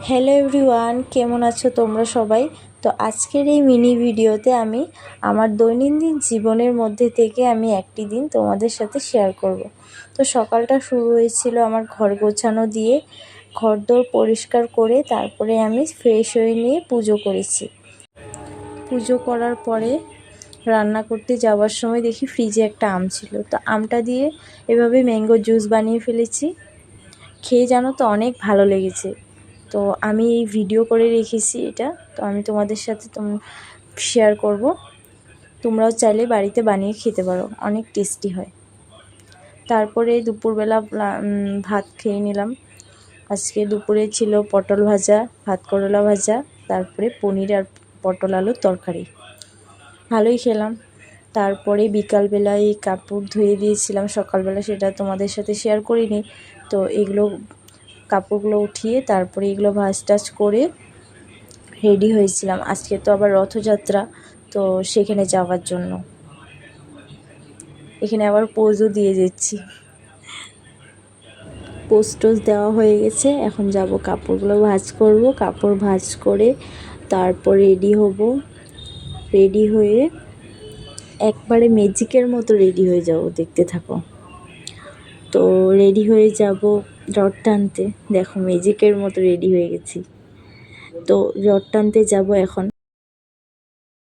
Hello everyone, কেমন আছো তোমরা সবাই? তো আজকের এই মিনি ভিডিওতে আমি আমার দৈনন্দিন জীবনের মধ্যে থেকে আমি একটি দিন তোমাদের সাথে শেয়ার করব। তো সকালটা শুরু হয়েছিল আমার ঘর গোছানো দিয়ে, ঘরদোর পরিষ্কার করে তারপরে আমি ফ্রেশ হয়ে নিয়ে পুজো করেছি। পুজো করার পরে রান্না করতে যাওয়ার সময় দেখি ফ্রিজে একটা আম ছিল, তো আমটা দিয়ে এভাবে ম্যাঙ্গো জুস বানিয়ে ফেলেছি। খেয়ে জানো তো অনেক ভালো লেগেছে। তো আমি এই ভিডিও করে রেখেছি এটা, তো আমি তোমাদের সাথে শেয়ার করব। তোমরাও চাইলে বাড়িতে বানিয়ে খেতে পারো, অনেক টেস্টি হয়। তারপরে দুপুরবেলা ভাত খেয়ে নিলাম। আজকে দুপুরে ছিল পটল ভাজা, ভাত করলা ভাজা, তারপরে পনির আর পটল আলুর তরকারি। ভালোই খেলাম। তারপরে বিকালবেলায় কাপড় ধুয়ে দিয়েছিলাম সকালবেলা, সেটা তোমাদের সাথে শেয়ার করিনি। তো এগুলো কাপড়গুলো উঠিয়ে তারপরে এগুলো ভাঁজ টাজ করে রেডি হয়েছিলাম। আজকে তো আবার রথযাত্রা, তো সেখানে যাওয়ার জন্য এখানে আবার পোজও দিয়ে যাচ্ছি। পোজ টোজ দেওয়া হয়ে গেছে, এখন যাব কাপড়গুলো ভাঁজ করব। কাপড় ভাঁজ করে তারপর রেডি হব। রেডি হয়ে একবারে ম্যাজিকের মতো রেডি হয়ে যাব, দেখতে থাকো। তো রেডি হয়ে যাব রথ টানতে। দেখো ম্যাজিকের মতো রেডি হয়ে গেছি। তো রথ টানতে যাব এখন।